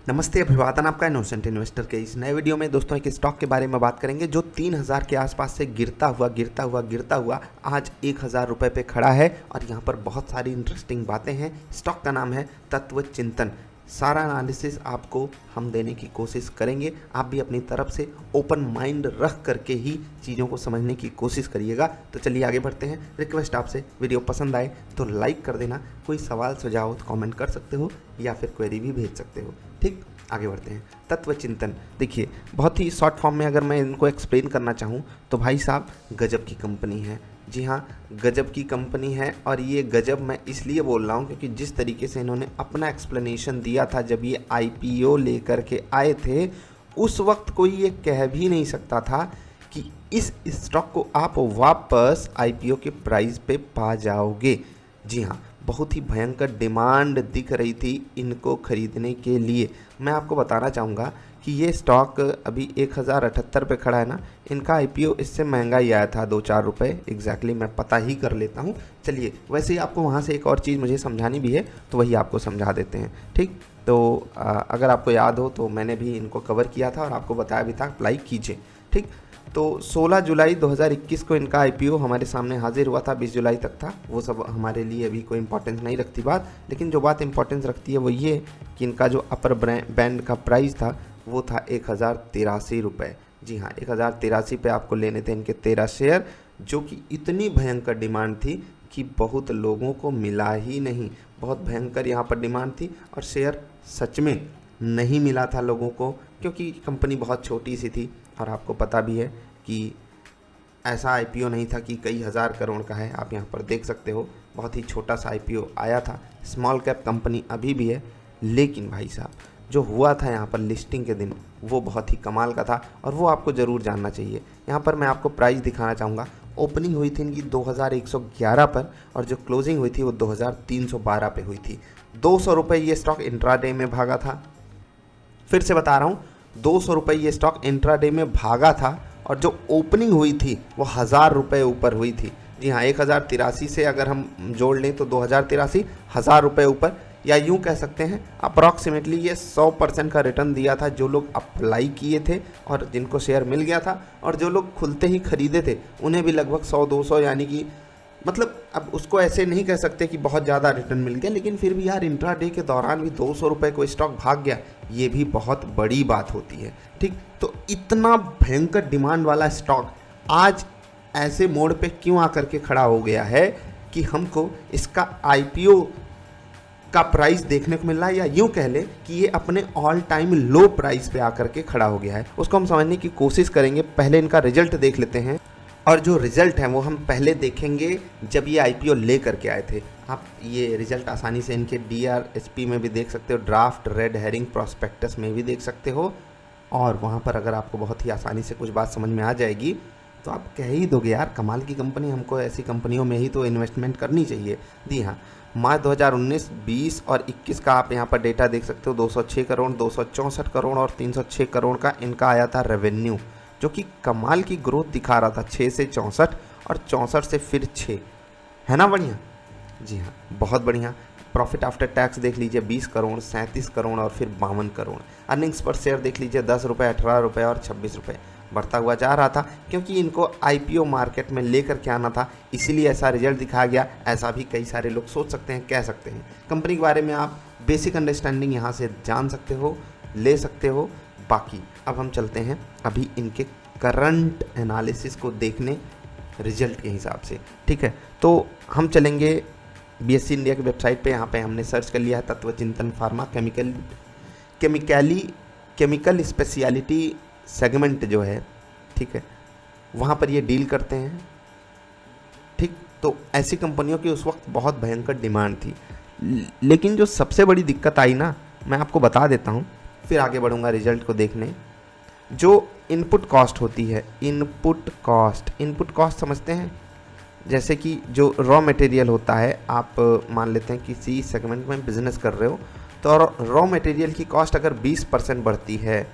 नमस्ते, अभिवादन आपका इनोसेंट इन्वेस्टर के इस नए वीडियो में दोस्तों एक स्टॉक के बारे में बात करेंगे जो 3000 के आसपास से गिरता हुआ आज 1000 रुपये पे खड़ा है। और यहाँ पर बहुत सारी इंटरेस्टिंग बातें हैं। स्टॉक का नाम है तत्व चिंतन। सारा एनालिसिस आपको हम देने की कोशिश करेंगे। आप भी अपनी तरफ से ओपन माइंड रख करके ही चीज़ों को समझने की कोशिश करिएगा। तो चलिए आगे बढ़ते हैं। रिक्वेस्ट आपसे, वीडियो पसंद आए तो लाइक कर देना, कोई सवाल सुझाव हो तो कमेंट कर सकते हो या फिर क्वेरी भी भेज सकते हो। ठीक, आगे बढ़ते हैं। तत्व चिंतन, देखिए बहुत ही शॉर्ट फॉर्म में अगर मैं इनको एक्सप्लेन करना चाहूँ तो भाई साहब गजब की कंपनी है। जी हाँ, गजब की कंपनी है। और ये गजब मैं इसलिए बोल रहा हूँ क्योंकि जिस तरीके से इन्होंने अपना एक्सप्लेनेशन दिया था जब ये आईपीओ लेकर के आए थे, उस वक्त कोई ये कह भी नहीं सकता था कि इस स्टॉक को आप वापस आईपीओ के प्राइस पे पा जाओगे। जी हाँ, बहुत ही भयंकर डिमांड दिख रही थी इनको खरीदने के लिए। मैं आपको बताना चाहूँगा कि ये स्टॉक अभी 1078 पे खड़ा है ना। इनका आईपीओ इससे महंगा ही आया था, 2-4 रुपये एग्जैक्टली मैं पता ही कर लेता हूँ। चलिए, वैसे ही आपको वहाँ से एक और चीज़ मुझे समझानी भी है तो वही आपको समझा देते हैं। ठीक, तो अगर आपको याद हो तो मैंने भी इनको कवर किया था और आपको बताया भी था अप्लाई कीजिए। ठीक, तो 16 जुलाई 2021 को इनका आईपीओ हमारे सामने हाजिर हुआ था, 20 जुलाई तक था। वो सब हमारे लिए अभी कोई इंपॉर्टेंस नहीं रखती बात, लेकिन जो बात इंपॉर्टेंस रखती है वो ये कि इनका जो अपर बैंड का प्राइस था वो था 1083 रुपये। जी हाँ, 1083 पे आपको लेने थे इनके 13 शेयर, जो कि इतनी भयंकर डिमांड थी कि बहुत लोगों को मिला ही नहीं। बहुत भयंकर यहाँ पर डिमांड थी और शेयर सच में नहीं मिला था लोगों को, क्योंकि कंपनी बहुत छोटी सी थी। और आपको पता भी है कि ऐसा आईपीओ नहीं था कि कई हज़ार करोड़ का है। आप यहाँ पर देख सकते हो, बहुत ही छोटा सा आईपीओ आया था। स्मॉल कैप कंपनी अभी भी है, लेकिन भाई साहब जो हुआ था यहाँ पर लिस्टिंग के दिन वो बहुत ही कमाल का था और वो आपको ज़रूर जानना चाहिए। यहाँ पर मैं आपको प्राइस दिखाना चाहूँगा। ओपनिंग हुई थी इनकी 2111 पर और जो क्लोजिंग हुई थी वो 2312 पे हुई थी। 200 रुपये ये स्टॉक इंट्राडे में भागा था। फिर से बता रहा हूँ, 200 रुपये ये स्टॉक इंट्राडे में भागा था और जो ओपनिंग हुई थी वो 1000 रुपये ऊपर हुई थी। जी हाँ, 1083 से अगर हम जोड़ लें तो 2083, 1000 रुपये ऊपर, या यूँ कह सकते हैं अप्रॉक्सीमेटली ये 100% का रिटर्न दिया था जो लोग अप्लाई किए थे और जिनको शेयर मिल गया था। और जो लोग खुलते ही खरीदे थे उन्हें भी लगभग 100-200, यानी कि मतलब अब उसको ऐसे नहीं कह सकते कि बहुत ज़्यादा रिटर्न मिल गया, लेकिन फिर भी यार इंट्राडे के दौरान भी 200 रुपये को स्टॉक भाग गया, ये भी बहुत बड़ी बात होती है। ठीक, तो इतना भयंकर डिमांड वाला स्टॉक आज ऐसे मोड़ पे क्यों आकर के खड़ा हो गया है कि हमको इसका आईपीओ का प्राइस देखने को मिल रहा है, या यूँ कह ले कि ये अपने ऑल टाइम लो प्राइस पे आकर के खड़ा हो गया है। उसको हम समझने की कोशिश करेंगे। पहले इनका रिजल्ट देख लेते हैं, और जो रिज़ल्ट है वो हम पहले देखेंगे जब ये आईपीओ ले करके आए थे। आप ये रिज़ल्ट आसानी से इनके डीआरएसपी में भी देख सकते हो, ड्राफ्ट रेड हेरिंग प्रॉस्पेक्टस में भी देख सकते हो। और वहाँ पर अगर आपको बहुत ही आसानी से कुछ बात समझ में आ जाएगी तो आप कह ही दोगे यार कमाल की कंपनी, हमको ऐसी कंपनियों में ही तो इन्वेस्टमेंट करनी चाहिए। जी हाँ, मार्च 2019, 20 और 21 का आप यहाँ पर डेटा देख सकते हो। 206 करोड़, 264 करोड़ और 306 करोड़ का इनका आया था रेवेन्यू, जो कि कमाल की ग्रोथ दिखा रहा था। 6 से 64 और 64 से फिर 6, है ना बढ़िया। जी हाँ, बहुत बढ़िया। प्रॉफिट आफ्टर टैक्स देख लीजिए 20 करोड़, 37 करोड़ और फिर 52 करोड़। अर्निंग्स पर शेयर देख लीजिए 10 रुपये, 18 रुपये और 26 रुपये। बढ़ता हुआ जा रहा था क्योंकि इनको आईपीओ मार्केट में लेकर के आना था, इसीलिए ऐसा रिजल्ट दिखाया गया। ऐसा भी कई सारे लोग सोच सकते हैं, कह सकते हैं। कंपनी के बारे में आप बेसिक अंडरस्टैंडिंग यहाँ से जान सकते हो, ले सकते हो। बाकी अब हम चलते हैं अभी इनके करंट एनालिसिस को देखने रिजल्ट के हिसाब से। ठीक है, तो हम चलेंगे बीएससी इंडिया की वेबसाइट पे। यहाँ पे हमने सर्च कर लिया है तत्व चिंतन फार्मा केमिकल स्पेशलिटी सेगमेंट जो है, ठीक है, वहाँ पर ये डील करते हैं। ठीक, तो ऐसी कंपनियों की उस वक्त बहुत भयंकर डिमांड थी। लेकिन जो सबसे बड़ी दिक्कत आई ना, मैं आपको बता देता हूँ, फिर आगे बढ़ूँगा रिजल्ट को देखने। जो इनपुट कॉस्ट होती है, इनपुट कॉस्ट समझते हैं? जैसे कि जो रॉ मटेरियल होता है, आप मान लेते हैं किसी सेगमेंट में बिजनेस कर रहे हो तो रॉ मटेरियल की कॉस्ट अगर 20% बढ़ती है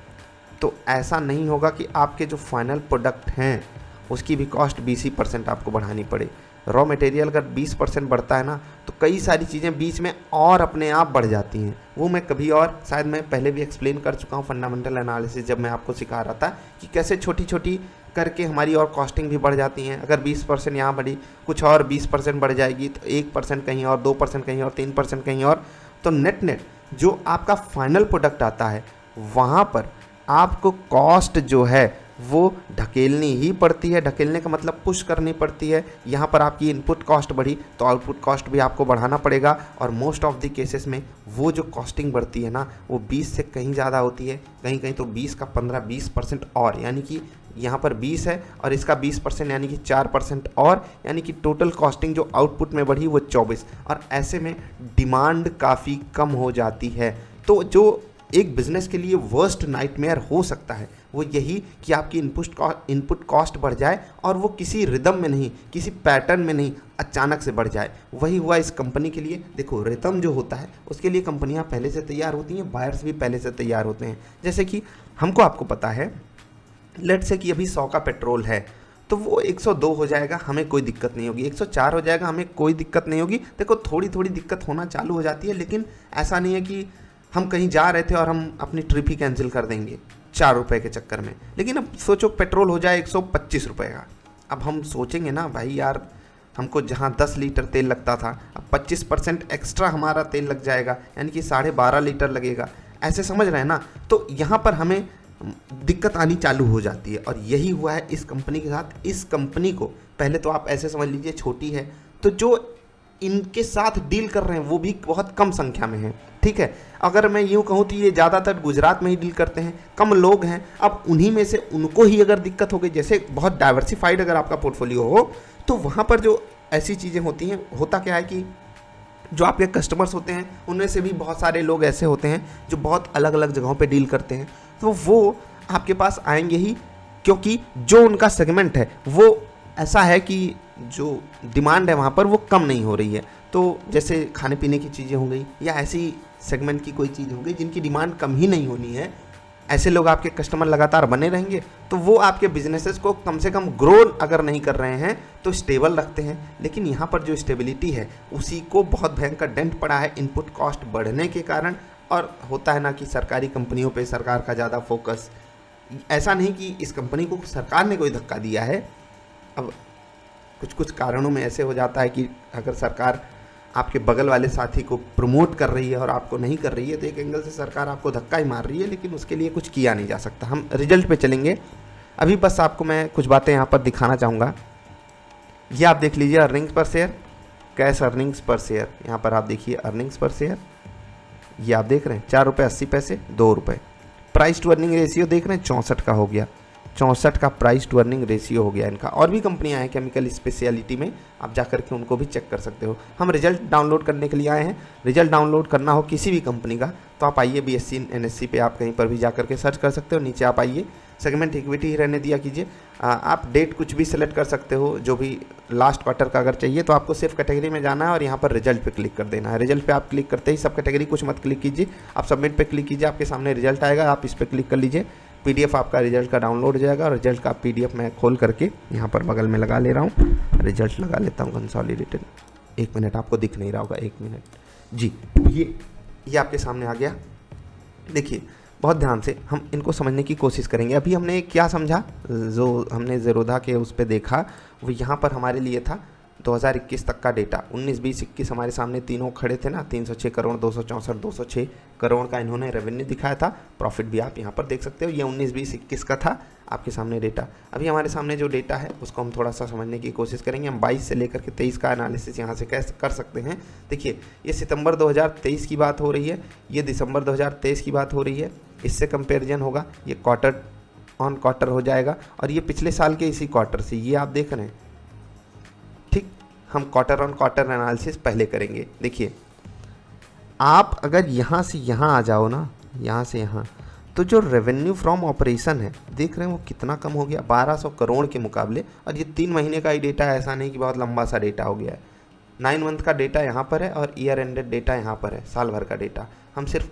तो ऐसा नहीं होगा कि आपके जो फाइनल प्रोडक्ट हैं उसकी भी कॉस्ट 20% आपको बढ़ानी पड़े। रॉ मटेरियल अगर 20% बढ़ता है ना तो कई सारी चीज़ें बीच में और अपने आप बढ़ जाती हैं। वो मैं कभी और शायद मैं पहले भी एक्सप्लेन कर चुका हूँ फंडामेंटल एनालिसिस, जब मैं आपको सिखा रहा था कि कैसे छोटी छोटी करके हमारी और कॉस्टिंग भी बढ़ जाती हैं। अगर 20% यहाँ बढ़ी, कुछ और 20% बढ़ जाएगी, तो 1% कहीं और, 2% कहीं और, 3% कहीं और, तो नेट नेट जो आपका फाइनल प्रोडक्ट आता है वहाँ पर आपको कॉस्ट जो है वो ढकेलनी ही पड़ती है। ढकेलने का मतलब पुश करनी पड़ती है। यहाँ पर आपकी इनपुट कॉस्ट बढ़ी तो आउटपुट कॉस्ट भी आपको बढ़ाना पड़ेगा, और मोस्ट ऑफ द केसेस में वो जो कॉस्टिंग बढ़ती है ना वो 20 से कहीं ज़्यादा होती है, कहीं कहीं तो 20 का 15-20% और, यानी कि यहाँ पर 20 है और इसका 20% यानी कि 4% और, यानी कि टोटल कॉस्टिंग जो आउटपुट में बढ़ी वो 24, और ऐसे में डिमांड काफ़ी कम हो जाती है। तो जो एक बिज़नेस के लिए वर्स्ट नाइटमेयर हो सकता है वो यही कि आपकी इनपुट कॉस्ट बढ़ जाए और वो किसी रिदम में नहीं, किसी पैटर्न में नहीं, अचानक से बढ़ जाए। वही हुआ इस कंपनी के लिए। देखो रिदम जो होता है उसके लिए कंपनियां पहले से तैयार होती हैं, बायर्स भी पहले से तैयार होते हैं। जैसे कि आपको पता है, लेट्स से कि अभी 100 का पेट्रोल है तो वो 102 हो जाएगा, हमें कोई दिक्कत नहीं होगी, 104 हो जाएगा, हमें कोई दिक्कत नहीं होगी। देखो थोड़ी थोड़ी दिक्कत होना चालू हो जाती है, लेकिन ऐसा नहीं है कि हम कहीं जा रहे थे और हम अपनी ट्रिप ही कैंसिल कर देंगे 4 रुपये के चक्कर में। लेकिन अब सोचो पेट्रोल हो जाए 125 रुपये का, अब हम सोचेंगे ना भाई यार हमको जहाँ 10 लीटर तेल लगता था अब 25% एक्स्ट्रा हमारा तेल लग जाएगा, यानी कि 12.5 लीटर लगेगा। ऐसे समझ रहे हैं ना? तो यहाँ पर हमें दिक्कत आनी चालू हो जाती है, और यही हुआ है इस कंपनी के साथ। इस कंपनी को पहले तो आप ऐसे समझ लीजिए छोटी है, तो जो इनके साथ डील कर रहे हैं वो भी बहुत कम संख्या में हैं, ठीक है। अगर मैं यूँ कहूँ तो ये ज़्यादातर गुजरात में ही डील करते हैं, कम लोग हैं। अब उन्हीं में से उनको ही अगर दिक्कत हो गई, जैसे बहुत डाइवर्सिफाइड अगर आपका पोर्टफोलियो हो तो वहाँ पर जो ऐसी चीज़ें होती हैं, होता क्या है कि जो आपके कस्टमर्स होते हैं उनमें से भी बहुत सारे लोग ऐसे होते हैं जो बहुत अलग अलग जगहों पे डील करते हैं, तो वो आपके पास आएंगे ही, क्योंकि जो उनका सेगमेंट है वो ऐसा है कि जो डिमांड है वहाँ पर वो कम नहीं हो रही है। तो जैसे खाने पीने की चीज़ें हो गई या ऐसी सेगमेंट की कोई चीज़ हो गई जिनकी डिमांड कम ही नहीं होनी है, ऐसे लोग आपके कस्टमर लगातार बने रहेंगे, तो वो आपके बिजनेसेस को कम से कम ग्रो अगर नहीं कर रहे हैं तो स्टेबल रखते हैं। लेकिन यहाँ पर जो स्टेबिलिटी है उसी को बहुत भयंकर डेंट पड़ा है इनपुट कॉस्ट बढ़ने के कारण। और होता है ना कि सरकारी कंपनियों पे सरकार का ज़्यादा फोकस, ऐसा नहीं कि इस कंपनी को सरकार ने कोई धक्का दिया है। अब कुछ कारणों में ऐसे हो जाता है कि अगर सरकार आपके बगल वाले साथी को प्रमोट कर रही है और आपको नहीं कर रही है तो एक एंगल से सरकार आपको धक्का ही मार रही है, लेकिन उसके लिए कुछ किया नहीं जा सकता। हम रिजल्ट पे चलेंगे। अभी बस आपको मैं कुछ बातें यहाँ पर दिखाना चाहूँगा। ये आप देख लीजिए अर्निंग्स पर शेयर, कैश अर्निंग्स पर शेयर। यहाँ पर आप देखिए अर्निंग्स पर शेयर, ये आप देख रहे हैं 4 रुपये 80 पैसे, 2 रुपये। प्राइस टू अर्निंग रेशियो देख रहे हैं 64 का हो गया, 64 का प्राइस टू अर्निंग रेशियो हो गया इनका। और भी कंपनियां हैं केमिकल स्पेशलिटी में, आप जा करके उनको भी चेक कर सकते हो। हम रिजल्ट डाउनलोड करने के लिए आए हैं। रिजल्ट डाउनलोड करना हो किसी भी कंपनी का तो आप आइए BSE NSE पे, आप कहीं पर भी जा करके सर्च कर सकते हो। नीचे आप आइए, सेगमेंट इक्विटी ही रहने दिया कीजिए। आप डेट कुछ भी सेलेक्ट कर सकते हो, जो भी लास्ट क्वार्टर का अगर चाहिए तो आपको सिर्फ कैटेगरी में जाना है और यहाँ पर रिजल्ट पे क्लिक कर देना है। रिजल्ट पे आप क्लिक करते ही सब कैटेगरी कुछ मत क्लिक कीजिए, आप सबमिट पे क्लिक कीजिए, आपके सामने रिजल्ट आएगा, आप इस पर क्लिक कर लीजिए। PDF आपका रिजल्ट का डाउनलोड हो जाएगा, और रिजल्ट का PDF मैं खोल करके यहाँ पर बगल में लगा ले रहा हूँ। रिजल्ट लगा लेता हूँ कंसोलिडेटेड। 1 मिनट, आपको दिख नहीं रहा होगा, 1 मिनट जी। ये आपके सामने आ गया। देखिए बहुत ध्यान से हम इनको समझने की कोशिश करेंगे। अभी हमने क्या समझा, जो हमने ज़ेरोधा के उस पर देखा वो यहाँ पर हमारे लिए था 2021 तक का डेटा। 19, 20, 21 हमारे सामने तीनों खड़े थे ना, 306 करोड़, 264, 206 करोड़ का इन्होंने रेवेन्यू दिखाया था। प्रॉफिट भी आप यहाँ पर देख सकते हो, ये 19, 20, 21 का था आपके सामने डेटा। अभी हमारे सामने जो डेटा है उसको हम थोड़ा सा समझने की कोशिश करेंगे। हम 22 से लेकर के 23 का एनालिसिस यहाँ से कैसे कर सकते हैं। देखिए ये सितंबर 2023 की बात हो रही है, ये दिसंबर 2023 की बात हो रही है, इससे कंपेरिजन होगा, ये क्वार्टर ऑन क्वार्टर हो जाएगा, और ये पिछले साल के इसी क्वार्टर से, ये आप देख रहे हैं। ठीक, हम क्वार्टर ऑन क्वार्टर एनालिसिस पहले करेंगे। देखिए आप अगर यहाँ से यहाँ आ जाओ ना, यहाँ से यहाँ, तो जो रेवेन्यू फ्रॉम ऑपरेशन है देख रहे हैं वो कितना कम हो गया 1200 करोड़ के मुकाबले। और ये 3 महीने का ही डेटा है, ऐसा नहीं कि बहुत लंबा सा डेटा हो गया है। 9 मंथ का डेटा यहाँ पर है और ईयर एंडेड डेटा यहाँ पर है, साल भर का डेटा। हम सिर्फ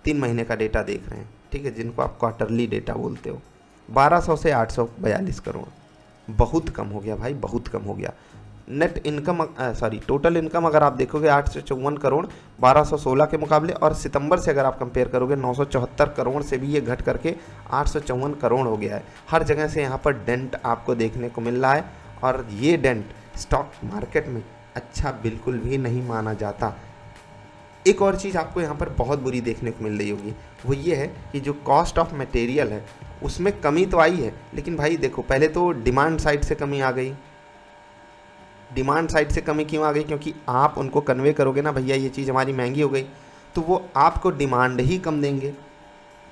3 महीने का डेटा देख रहे हैं, ठीक है, जिनको आप क्वार्टरली डेटा बोलते हो। 1200 से 842 करोड़, बहुत कम हो गया भाई, बहुत कम हो गया। नेट इनकम टोटल इनकम अगर आप देखोगे 854 करोड़ 1216 के मुकाबले, और सितंबर से अगर आप कंपेयर करोगे 974 करोड़ से भी ये घट करके 854 करोड़ हो गया है। हर जगह से यहाँ पर डेंट आपको देखने को मिल रहा है, और ये डेंट स्टॉक मार्केट में अच्छा बिल्कुल भी नहीं माना जाता। एक और चीज़ आपको यहाँ पर बहुत बुरी देखने को मिल रही होगी, वो ये है कि जो कॉस्ट ऑफ मटेरियल है उसमें कमी तो आई है, लेकिन भाई देखो पहले तो डिमांड साइड से कमी आ गई। डिमांड साइड से कमी क्यों आ गई? क्योंकि आप उनको कन्वे करोगे ना भैया ये चीज़ हमारी महंगी हो गई, तो वो आपको डिमांड ही कम देंगे।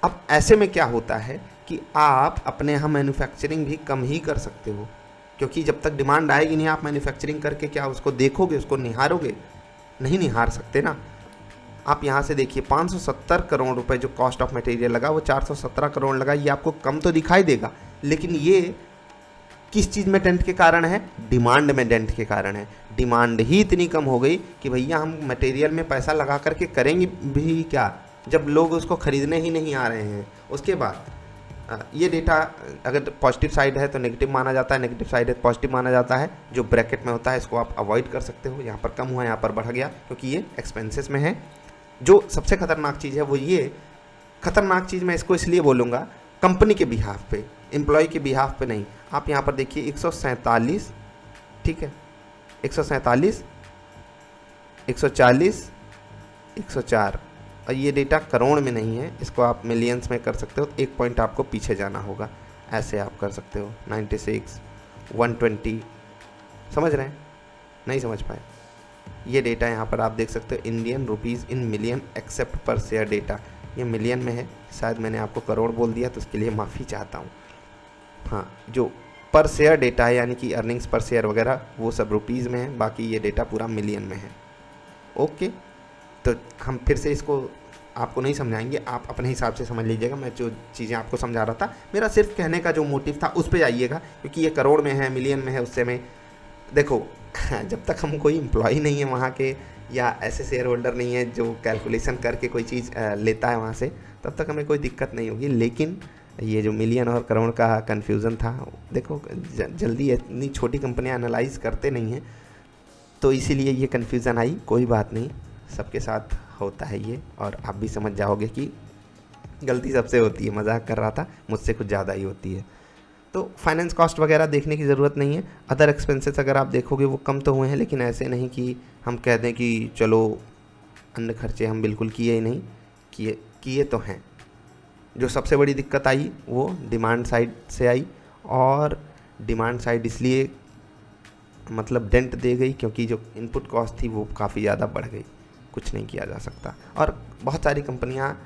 अब ऐसे में क्या होता है कि आप अपने यहाँ मैन्युफैक्चरिंग भी कम ही कर सकते हो, क्योंकि जब तक डिमांड आएगी नहीं आप मैन्युफैक्चरिंग करके क्या उसको देखोगे, उसको निहारोगे? नहीं निहार सकते ना। आप यहाँ से देखिए 570 करोड़ रुपए जो कॉस्ट ऑफ मटेरियल लगा वो 417 करोड़ लगा। ये आपको कम तो दिखाई देगा, लेकिन ये किस चीज़ में डेंट के कारण है? डिमांड में डेंट के कारण है। डिमांड ही इतनी कम हो गई कि भैया हम मटेरियल में पैसा लगा करके करेंगे भी क्या, जब लोग उसको ख़रीदने ही नहीं आ रहे हैं। उसके बाद ये डेटा अगर पॉजिटिव साइड है तो नेगेटिव माना जाता है, नेगेटिव साइड है तो पॉजिटिव माना जाता है। जो ब्रैकेट में होता है इसको आप अवॉइड कर सकते हो। यहाँ पर कम हुआ, यहाँ पर बढ़ गया, क्योंकि ये एक्सपेंसेस में है। जो सबसे खतरनाक चीज़ है वो ये, खतरनाक चीज़ मैं इसको इसलिए बोलूँगा कंपनी के बिहाफ पे, एम्प्लॉय के बिहाफ पे नहीं। आप यहाँ पर देखिए 147, ठीक है, 147, 140, 104, और ये डेटा करोड़ में नहीं है, इसको आप मिलियंस में कर सकते हो। एक पॉइंट आपको पीछे जाना होगा, ऐसे आप कर सकते हो 96, 120, समझ रहे हैं? नहीं समझ पाए? ये डेटा यहाँ पर आप देख सकते हो, Indian rupees in million except per share data, ये मिलियन में है। शायद मैंने आपको करोड़ बोल दिया तो उसके लिए माफ़ी चाहता हूँ। हाँ, जो पर शेयर डेटा है यानी कि अर्निंग्स पर शेयर वगैरह वो सब रुपीज़ में है, बाकी ये डेटा पूरा मिलियन में है। ओके, तो हम फिर से इसको आपको नहीं समझाएंगे, आप अपने हिसाब से समझ लीजिएगा। मैं जो चीज़ें आपको समझा रहा था, मेरा सिर्फ कहने का जो मोटिव था उस पे जाइएगा, क्योंकि ये करोड़ में है, मिलियन में है, उससे में देखो जब तक हम कोई एम्प्लॉय नहीं है वहाँ के, या ऐसे शेयर होल्डर नहीं है जो कैलकुलेशन करके कोई चीज़ लेता है वहाँ से, तब तक हमें कोई दिक्कत नहीं होगी। लेकिन ये जो मिलियन और करोड़ का कन्फ्यूज़न था, देखो जल्दी इतनी छोटी कंपनियाँ एनालाइज करते नहीं हैं, तो इसीलिए ये कन्फ्यूज़न आई। कोई बात नहीं, सबके साथ होता है ये, और आप भी समझ जाओगे कि गलती सबसे होती है। मजाक कर रहा था, मुझसे कुछ ज़्यादा ही होती है। तो फाइनेंस कॉस्ट वगैरह देखने की ज़रूरत नहीं है। अदर एक्सपेंसेस अगर आप देखोगे वो कम तो हुए हैं, लेकिन ऐसे नहीं कि हम कह दें कि चलो अन्य खर्चे हम बिल्कुल किए ही नहीं, किए तो हैं। जो सबसे बड़ी दिक्कत आई वो डिमांड साइड से आई, और डिमांड साइड इसलिए मतलब डेंट दे गई क्योंकि जो इनपुट कॉस्ट थी वो काफ़ी ज़्यादा बढ़ गई। कुछ नहीं किया जा सकता, और बहुत सारी कंपनियाँ,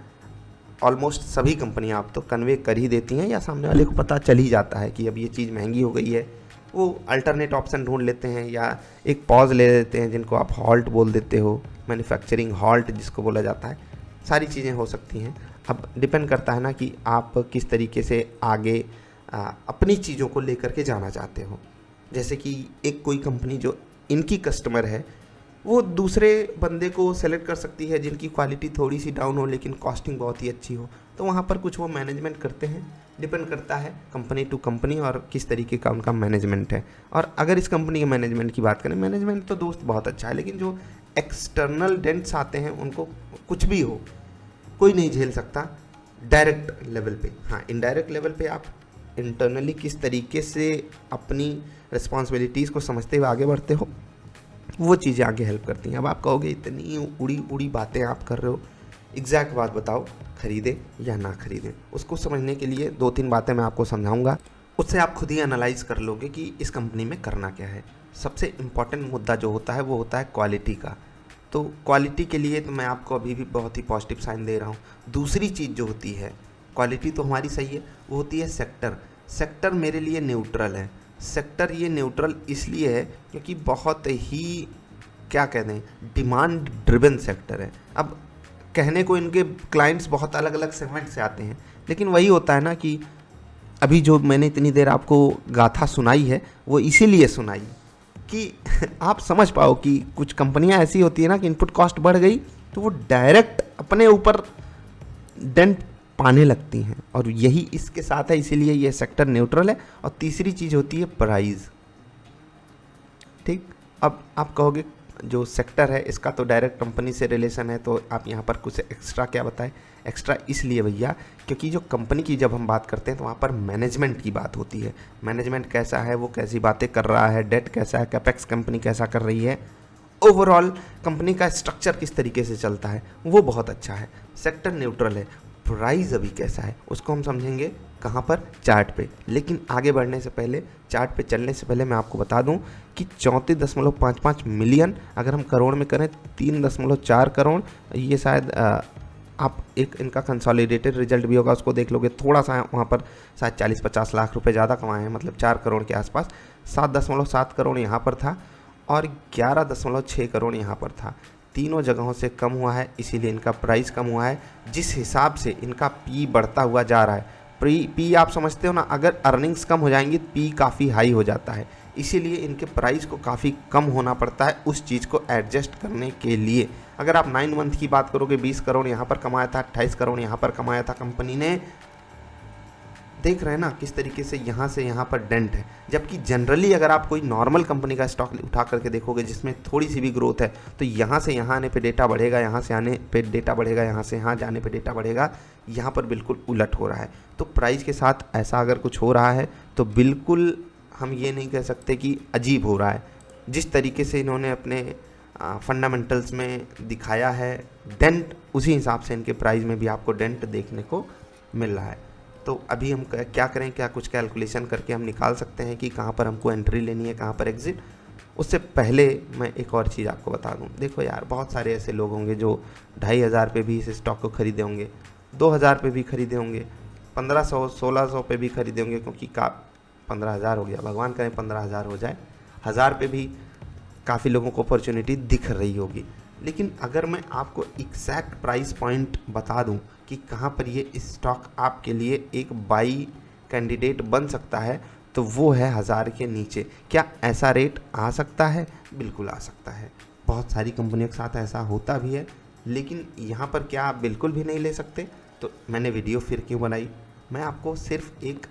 ऑलमोस्ट सभी कंपनियां आप तो कन्वे कर ही देती हैं, या सामने वाले को पता चल ही जाता है कि अब ये चीज़ महंगी हो गई है। वो अल्टरनेट ऑप्शन ढूंढ लेते हैं, या एक पॉज ले लेते हैं जिनको आप हॉल्ट बोल देते हो, मैन्युफैक्चरिंग हॉल्ट जिसको बोला जाता है। सारी चीज़ें हो सकती हैं। अब डिपेंड करता है ना कि आप किस तरीके से आगे अपनी चीज़ों को लेकर के जाना चाहते हो। जैसे कि एक कोई कंपनी जो इनकी कस्टमर है, वो दूसरे बंदे को सेलेक्ट कर सकती है जिनकी क्वालिटी थोड़ी सी डाउन हो लेकिन कॉस्टिंग बहुत ही अच्छी हो, तो वहाँ पर कुछ वो मैनेजमेंट करते हैं। डिपेंड करता है कंपनी टू कंपनी और किस तरीके का उनका मैनेजमेंट है। और अगर इस कंपनी के मैनेजमेंट की बात करें, मैनेजमेंट तो दोस्त बहुत अच्छा है, लेकिन जो एक्सटर्नल डेंट्स आते हैं उनको कुछ भी हो कोई नहीं झेल सकता डायरेक्ट लेवल पे। हाँ, इनडायरेक्ट लेवल पे आप इंटरनली किस तरीके से अपनी रिस्पॉन्सिबिलिटीज़ को समझते हुए आगे बढ़ते हो, वो चीज़ें आगे हेल्प करती हैं। अब आप कहोगे इतनी उड़ी उड़ी बातें आप कर रहे हो, एग्जैक्ट बात बताओ, खरीदें या ना खरीदें। उसको समझने के लिए 2-3 बातें मैं आपको समझाऊंगा, उससे आप खुद ही एनालाइज कर लोगे कि इस कंपनी में करना क्या है। सबसे इम्पॉर्टेंट मुद्दा जो होता है वो होता है क्वालिटी का। तो क्वालिटी के लिए तो मैं आपको अभी भी बहुत ही पॉजिटिव साइन दे रहा हूँ। दूसरी चीज़ जो होती है, क्वालिटी तो हमारी सही है, वो होती है सेक्टर। सेक्टर मेरे लिए न्यूट्रल है। सेक्टर ये न्यूट्रल इसलिए है क्योंकि बहुत ही क्या कहते हैं, डिमांड ड्रिवन सेक्टर है। अब कहने को इनके क्लाइंट्स बहुत अलग अलग सेगमेंट से आते हैं, लेकिन वही होता है ना कि अभी जो मैंने इतनी देर आपको गाथा सुनाई है वो इसीलिए सुनाई कि आप समझ पाओ कि कुछ कंपनियां ऐसी होती है ना कि इनपुट कॉस्ट बढ़ गई तो वो डायरेक्ट अपने ऊपर डेंट पाने लगती हैं, और यही इसके साथ है, इसीलिए ये सेक्टर न्यूट्रल है। और तीसरी चीज़ होती है प्राइस। ठीक, अब आप कहोगे जो सेक्टर है इसका तो डायरेक्ट कंपनी से रिलेशन है, तो आप यहाँ पर कुछ एक्स्ट्रा क्या बताएं। एक्स्ट्रा इसलिए भैया क्योंकि जो कंपनी की जब हम बात करते हैं तो वहाँ पर मैनेजमेंट की बात होती है। मैनेजमेंट कैसा है, वो कैसी बातें कर रहा है, डेट कैसा है, कैपेक्स कंपनी कैसा कर रही है, ओवरऑल कंपनी का स्ट्रक्चर किस तरीके से चलता है, वो बहुत अच्छा है। सेक्टर न्यूट्रल है। प्राइस अभी कैसा है उसको हम समझेंगे कहाँ पर, चार्ट पे। लेकिन आगे बढ़ने से पहले, चार्ट पे चलने से पहले मैं आपको बता दूं कि 34.55 मिलियन अगर हम करोड़ में करें 3.4 करोड़, ये शायद आप एक इनका कंसोलिडेटेड रिजल्ट भी होगा उसको देख लोगे, थोड़ा सा वहाँ पर शायद 40-50 लाख रुपए ज़्यादा कमाए हैं, मतलब 4 करोड़ के आसपास। 7.7 करोड़ यहाँ पर था और 11.6 करोड़ यहाँ पर था। तीनों जगहों से कम हुआ है, इसीलिए इनका प्राइस कम हुआ है। जिस हिसाब से इनका पी बढ़ता हुआ जा रहा है, पी आप समझते हो ना, अगर अर्निंग्स कम हो जाएंगी पी काफ़ी हाई हो जाता है, इसीलिए इनके प्राइस को काफ़ी कम होना पड़ता है उस चीज़ को एडजस्ट करने के लिए। अगर आप 9 मंथ की बात करोगे, 20 करोड़ यहाँ पर कमाया था, 28 करोड़ यहाँ पर कमाया था कंपनी ने। देख रहे हैं ना किस तरीके से यहाँ पर डेंट है। जबकि जनरली अगर आप कोई नॉर्मल कंपनी का स्टॉक उठा करके देखोगे जिसमें थोड़ी सी भी ग्रोथ है, तो यहाँ से यहाँ आने पे डेटा बढ़ेगा, यहाँ से आने पे डेटा बढ़ेगा, यहाँ से यहाँ जाने पे डेटा बढ़ेगा। यहाँ पर बिल्कुल उलट हो रहा है। तो प्राइस के साथ ऐसा अगर कुछ हो रहा है तो बिल्कुल हम ये नहीं कह सकते कि अजीब हो रहा है। जिस तरीके से इन्होंने अपने फंडामेंटल्स में दिखाया है डेंट, उसी हिसाब से इनके प्राइस में भी आपको डेंट देखने को मिल रहा है। तो अभी हम क्या करें, क्या कुछ कैलकुलेशन करके हम निकाल सकते हैं कि कहाँ पर हमको एंट्री लेनी है, कहाँ पर एग्जिट। उससे पहले मैं एक और चीज़ आपको बता दूं। देखो यार, बहुत सारे ऐसे लोग होंगे जो 2,500 पे भी इस स्टॉक को खरीदे होंगे, 2,000 पे भी खरीदे होंगे, 1,500-1,600 पे भी खरीदे होंगे, क्योंकि 15,000 हो गया, भगवान करें 15,000 हो जाए, 1,000 पे भी काफ़ी लोगों को अपॉर्चुनिटी दिख रही होगी। लेकिन अगर मैं आपको एग्जैक्ट प्राइस पॉइंट बता दूं कि कहां पर ये स्टॉक आपके लिए एक बाई कैंडिडेट बन सकता है, तो वो है 1,000 के नीचे। क्या ऐसा रेट आ सकता है? बिल्कुल आ सकता है। बहुत सारी कंपनियों के साथ ऐसा होता भी है, लेकिन यहाँ पर क्या आप बिल्कुल भी नहीं ले सकते? तो मैंने वीडियो फिर क्यों बनाई? मैं आपको सिर्फ एक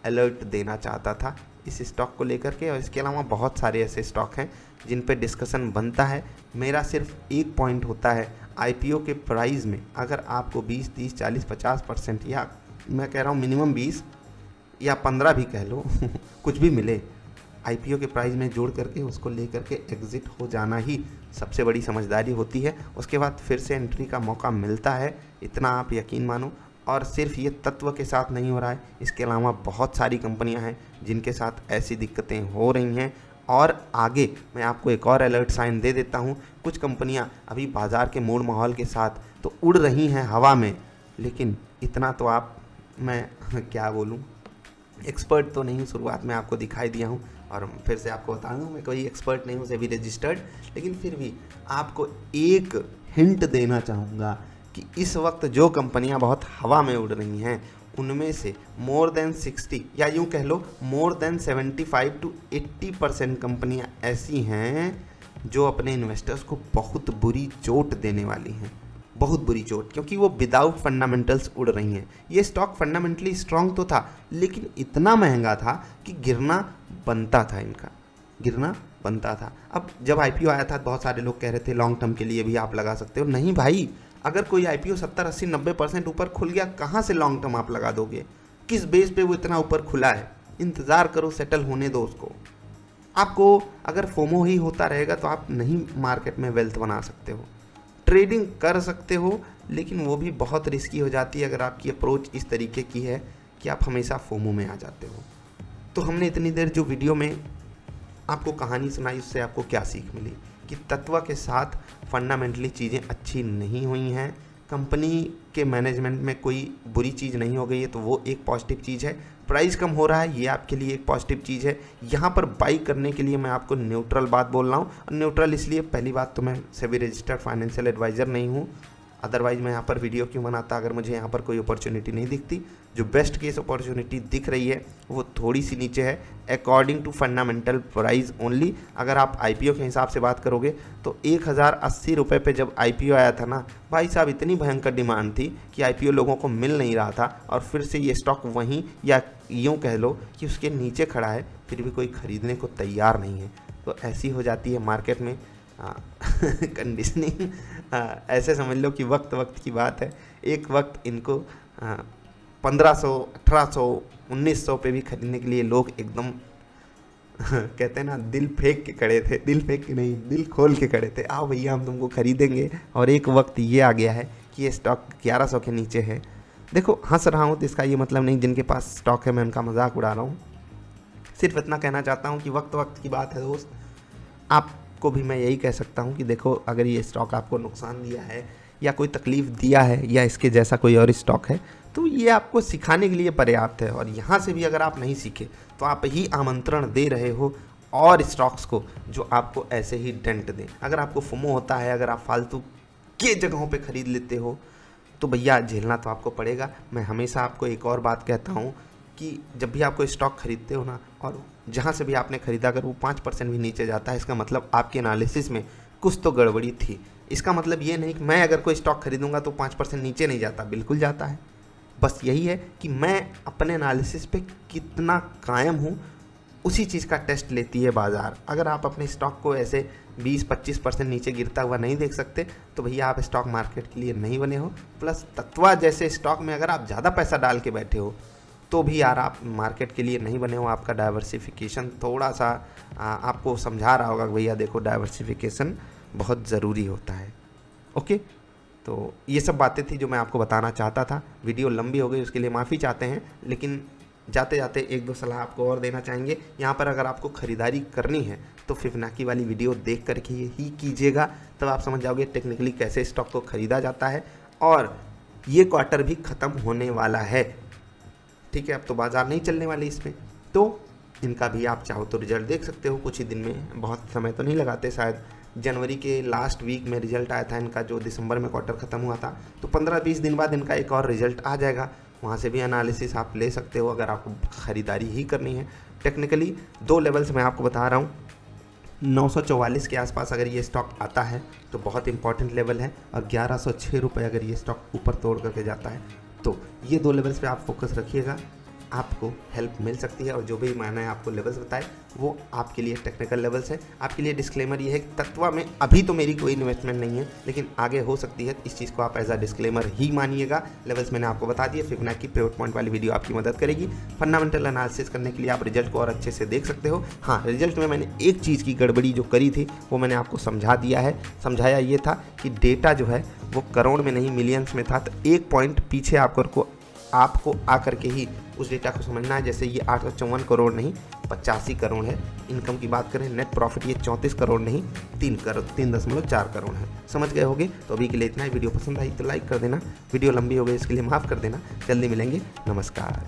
अलर्ट देना चाहता था इस स्टॉक को लेकर के, और इसके अलावा बहुत सारे ऐसे स्टॉक हैं जिन पे डिस्कशन बनता है। मेरा सिर्फ एक पॉइंट होता है, आईपीओ के प्राइस में अगर आपको 20, 30, 40, 50%, या मैं कह रहा हूँ मिनिमम 20 या 15 भी कह लो कुछ भी मिले, आईपीओ के प्राइस में जोड़ करके उसको लेकर के एग्ज़िट हो जाना ही सबसे बड़ी समझदारी होती है। उसके बाद फिर से एंट्री का मौका मिलता है, इतना आप यकीन मानो। और सिर्फ ये तत्व के साथ नहीं हो रहा है, इसके अलावा बहुत सारी कंपनियां हैं जिनके साथ ऐसी दिक्कतें हो रही हैं। और आगे मैं आपको एक और अलर्ट साइन दे देता हूं। कुछ कंपनियां अभी बाज़ार के मूड माहौल के साथ तो उड़ रही हैं हवा में, लेकिन इतना तो आप, मैं क्या बोलूं, एक्सपर्ट तो नहीं, शुरुआत में आपको दिखाई दिया हूं और फिर से आपको बता दूं मैं कोई एक्सपर्ट नहीं हूं, सेबी रजिस्टर्ड, लेकिन फिर भी आपको एक हिंट देना चाहूँगा कि इस वक्त जो कंपनियां बहुत हवा में उड़ रही हैं उनमें से मोर देन 60 या यूँ कह लो मोर देन 75 to 80% कंपनियां ऐसी हैं जो अपने इन्वेस्टर्स को बहुत बुरी चोट देने वाली हैं, बहुत बुरी चोट, क्योंकि वो विदाउट फंडामेंटल्स उड़ रही हैं। ये स्टॉक फंडामेंटली स्ट्रांग तो था, लेकिन इतना महंगा था कि गिरना बनता था, इनका गिरना बनता था। अब जब आईपीओ आया था बहुत सारे लोग कह रहे थे लॉन्ग टर्म के लिए भी आप लगा सकते हो। नहीं भाई, अगर कोई आईपीओ 70, 80, 90% ऊपर खुल गया, कहाँ से लॉन्ग टर्म आप लगा दोगे? किस बेस पे वो इतना ऊपर खुला है? इंतज़ार करो, सेटल होने दो उसको। आपको अगर फोमो ही होता रहेगा तो आप नहीं मार्केट में वेल्थ बना सकते हो। ट्रेडिंग कर सकते हो, लेकिन वो भी बहुत रिस्की हो जाती है अगर आपकी अप्रोच इस तरीके की है कि आप हमेशा फोमो में आ जाते हो। तो हमने इतनी देर जो वीडियो में आपको कहानी सुनाई, उससे आपको क्या सीख मिली? कि तत्व के साथ फंडामेंटली चीज़ें अच्छी नहीं हुई हैं, कंपनी के मैनेजमेंट में कोई बुरी चीज़ नहीं हो गई है, तो वो एक पॉजिटिव चीज़ है। प्राइस कम हो रहा है, ये आपके लिए एक पॉजिटिव चीज़ है। यहाँ पर बाई करने के लिए मैं आपको न्यूट्रल बात बोल रहा हूँ। न्यूट्रल इसलिए, पहली बात तो मैं सेबी रजिस्टर्ड फाइनेंशियल एडवाइज़र नहीं हूँ, अदरवाइज़ मैं यहाँ पर वीडियो क्यों बनाता अगर मुझे यहाँ पर कोई अपॉर्चुनिटी नहीं दिखती। जो बेस्ट केस अपॉर्चुनिटी दिख रही है वो थोड़ी सी नीचे है, according to fundamental price only. अगर आप आईपीओ के हिसाब से बात करोगे तो 1,080 रुपये पे जब आईपीओ आया था ना भाई साहब, इतनी भयंकर डिमांड थी कि आईपीओ लोगों को मिल नहीं रहा था, और फिर से ये स्टॉक वहीं, या यूँ कह लो कि उसके नीचे खड़ा है, फिर भी कोई ख़रीदने को तैयार नहीं है। तो ऐसी हो जाती है मार्केट में कंडीशनिंग। ऐसे समझ लो कि वक्त वक्त की बात है। एक वक्त इनको 1500, 1800, 1900 पे भी खरीदने के लिए लोग एकदम कहते हैं ना, दिल फेंक के खड़े थे। दिल फेंक के नहीं, दिल खोल के खड़े थे, आओ भैया हम तुमको खरीदेंगे। और एक वक्त ये आ गया है कि ये स्टॉक 1100 के नीचे है। देखो हंस रहा हूँ तो इसका ये मतलब नहीं जिनके पास स्टॉक है मैं उनका मजाक उड़ा रहा हूँ। सिर्फ इतना कहना चाहता हूँ कि वक्त वक्त की बात है दोस्त। आपको भी मैं यही कह सकता हूँ कि देखो, अगर ये स्टॉक आपको नुकसान दिया है या कोई तकलीफ़ दिया है या इसके जैसा कोई और स्टॉक है, तो ये आपको सिखाने के लिए पर्याप्त है। और यहाँ से भी अगर आप नहीं सीखे तो आप ही आमंत्रण दे रहे हो और स्टॉक्स को जो आपको ऐसे ही डेंट दें। अगर आपको फोमो होता है, अगर आप फालतू के जगहों पे ख़रीद लेते हो, तो भैया झेलना तो आपको पड़ेगा। मैं हमेशा आपको एक और बात कहता हूँ कि जब भी आप कोई स्टॉक खरीदते हो ना, और जहाँ से भी आपने ख़रीदा अगर वो 5% भी नीचे जाता है, इसका मतलब आपके एनालिसिस में कुछ तो गड़बड़ी थी। इसका मतलब ये नहीं कि मैं अगर कोई स्टॉक खरीदूंगा तो 5% नीचे नहीं जाता, बिल्कुल जाता है। बस यही है कि मैं अपने एनालिसिस पे कितना कायम हूँ, उसी चीज़ का टेस्ट लेती है बाज़ार। अगर आप अपने स्टॉक को ऐसे 20-25% नीचे गिरता हुआ नहीं देख सकते तो भैया आप स्टॉक मार्केट के लिए नहीं बने हो। प्लस तत्वा जैसे स्टॉक में अगर आप ज़्यादा पैसा डाल के बैठे हो तो भी यार आप मार्केट के लिए नहीं बने हो। आपका डाइवर्सिफिकेशन थोड़ा सा आपको समझा रहा होगा कि भैया देखो डाइवर्सिफिकेशन बहुत ज़रूरी होता है। ओके, तो ये सब बातें थी जो मैं आपको बताना चाहता था। वीडियो लंबी हो गई उसके लिए माफ़ी चाहते हैं, लेकिन जाते जाते एक दो सलाह आपको और देना चाहेंगे। यहाँ पर अगर आपको ख़रीदारी करनी है तो फिबोनाची वाली वीडियो देख कर के ही कीजिएगा, तब आप समझ जाओगे टेक्निकली कैसे स्टॉक को ख़रीदा जाता है। और ये क्वार्टर भी ख़त्म होने वाला है, ठीक है। अब तो बाज़ार नहीं चलने वाली इसमें, तो इनका भी आप चाहो तो रिजल्ट देख सकते हो कुछ ही दिन में। बहुत समय तो नहीं लगाते, शायद जनवरी के लास्ट वीक में रिजल्ट आया था इनका, जो दिसंबर में क्वार्टर ख़त्म हुआ था। तो 15-20 दिन बाद इनका एक और रिजल्ट आ जाएगा, वहाँ से भी एनालिसिस आप ले सकते हो अगर आपको ख़रीदारी ही करनी है। टेक्निकली 2 लेवल्स मैं आपको बता रहा हूँ। 944 के आसपास अगर ये स्टॉक आता है तो बहुत इंपॉर्टेंट लेवल है, और 1106 रुपये अगर ये स्टॉक ऊपर तोड़ करके जाता है तो ये 2 लेवल्स पे आप फोकस रखिएगा, आपको हेल्प मिल सकती है। और जो भी मैंने आपको लेवल्स बताए वो आपके लिए टेक्निकल लेवल्स है। आपके लिए डिस्क्लेमर ये है कि तत्वा में अभी तो मेरी कोई इन्वेस्टमेंट नहीं है, लेकिन आगे हो सकती है, इस चीज़ को आप एज अ डिस्क्लेमर ही मानिएगा। लेवल्स मैंने आपको बता दिए। फिबोनाची पिवट पॉइंट वाली वीडियो आपकी मदद करेगी। फंडामेंटल एनालिसिस करने के लिए आप रिजल्ट को और अच्छे से देख सकते हो। हाँ, रिजल्ट में मैंने एक चीज़ की गड़बड़ी जो करी थी वो मैंने आपको समझा दिया है। समझाया ये था कि डेटा जो है वो करोड़ में नहीं मिलियंस में था, तो 1 पॉइंट पीछे आपको आकर के ही उस डेटा को समझना है। जैसे ये 854 करोड़ नहीं 85 करोड़ है। इनकम की बात करें, नेट प्रॉफिट ये 34 करोड़ नहीं 3.4 करोड़ है। समझ गए होंगे। तो अभी के लिए इतना ही। वीडियो पसंद आई तो लाइक कर देना, वीडियो लंबी हो गई इसके लिए माफ़ कर देना। जल्दी मिलेंगे, नमस्कार।